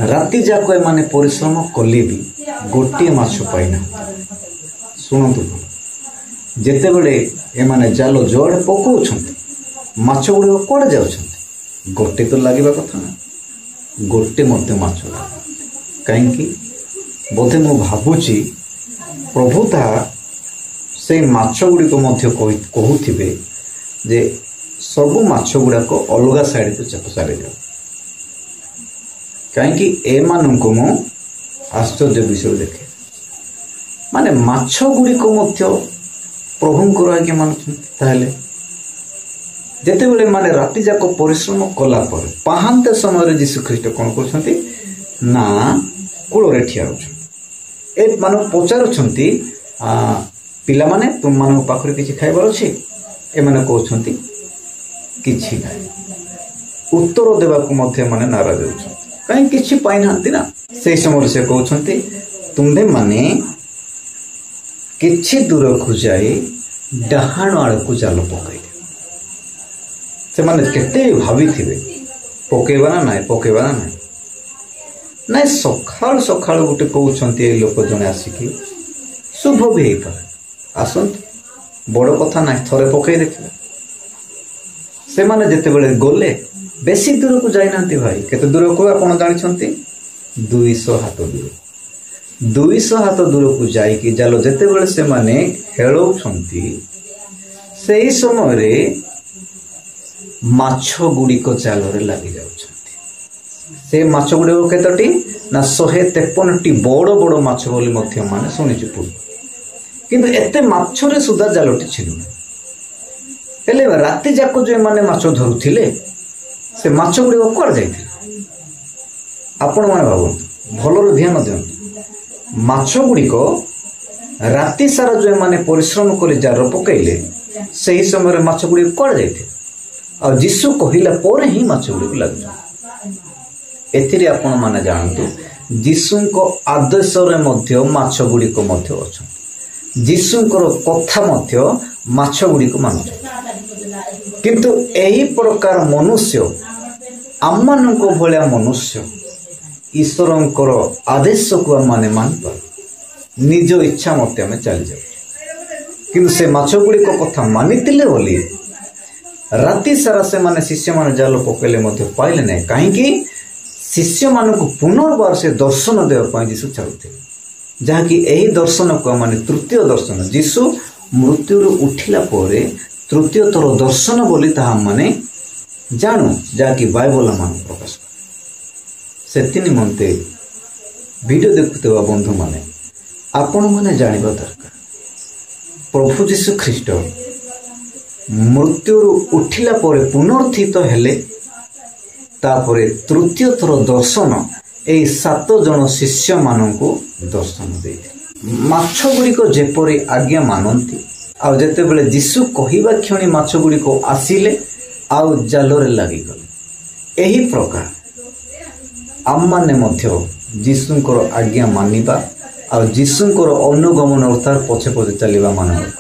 राति जाक एमाने परिश्रम कले भी गोटे माछ पाइना। शुणु जिते बड़े एमाने जाल जोड़े पकाउछंती माछ गुड़िक कुआडे जाउछंती गोटे तो लगे कथा ना गोटे मध्य माछ कहीं बोधे मु भावुची प्रभु ता से माछ गुड़िक कहूथिबे जे सबु माछ गुड़ाक अलग साइड को चेप सारी जाओ कहीं एमानंको मु आश्चर्य विषय देखे माने माछ गुड़िक प्रभुंकर आज्ञा मानुछंती जेते बेले माने राति जाक परिश्रम कला पर पाहांते समय जीशु ख्रीष्ट कौन करछंती ना कूल ठिया होछंती ए माने पचारुछंती पिला माने तुम मान पाखरे किछि खाइबार अछि ए माने कहउछंती किछि नाही उत्तर देबाकू मध्य माने नाराज होछंती कहीं किछि पाइ नांती ना से समय से कहउछंती तुंबे माने किछि दूर को जाई डहाण आड़ को जाल पकाई से माने केते भावी थिबे पकेबा ना नाही पकेबा ना नाही नाइ सखाल सखाल गोटे कहउछंती ए लोक जने आसिकी शुभ भी हेई पारे आसंत बड़ कथा ना थरे पकई देखिबा से माने जेते बेले गले बेसी दूर को जाई नांती भाई केते दूर को आपण जानि छंती 200 हाथ दूर 200 हाथ दूर को जाई कि जालो जेते बेले से माने खेळौ छंती सेही समय रे माछ गुड़िक जाल लगी जाउछंती से माछ गुड़िक केतोटी ना 153टी बड़ बड़ माछ बोली मध्य माने सुनिछु पूर्व किंतु एते माछरे सुधा जालटी छिनु हेले राति जाक जे माने माछ धरुथिले से माछ गुड़िक कुआडे जाइथिले आपण माने भाबंतु भलर ध्यान दियंतु माछ गुड़िक राति सारा जो माने परिश्रम करी जार पकैले सही समय माछ गुड़िक कुआडे जाइथिले आ जीशु कहिला पर ही माछ गुड़िक लागु एथिरे आपण माने जानतु जीशुंको आदेश रे मध्य माछ गुड़िक मध्य अछन जीशुंकर कथा मध्य माछ गुड़िक मानुछ किंतु एही प्रकार मनुष्य आममाननको भलिया मनुष्य ईश्वरंकर आदेश को माने मानपा निज इच्छा मते हमें चली जाऊ किंतु से माछ गुड़िक कथा मानितिले बोली राति सारा से माने शिष्य माने जाल पकेले मध्य पाइले नै काहेकि शिष्य मानक पुनर्बार से दर्शन देवा पई जीशु चाहुथिले जहाँकि एही दर्शन को माने तृतीय दर्शन जीशु मृत्यु उठिला परे तृतीय थर दर्शन बोली ताहा माने जानू जहाँकि बाइबल मान प्रकाश से निमंते वीडियो देखुवा बंधु माने आपण माने जानिबा दरकार प्रभु जीशु ख्रीष्ट मृत्यु उठिला परे पुनर्थित हेले तापरे तृतीय थर दर्शन ए 7 जन शिष्य माननकु दर्शन देइथिले माछ गुड़िक जेपरि आज्ञा मानंती आ जेते बेले जीशु कहिबा क्षणी माछ गुड़िक आसिले आ जालरे लागि गले एही प्रकार आम माने मध्य जीशुंकर आज्ञा मानिबा आ जीशुंकर अनुगमन अर्थात पछे पछे चलिबा मानब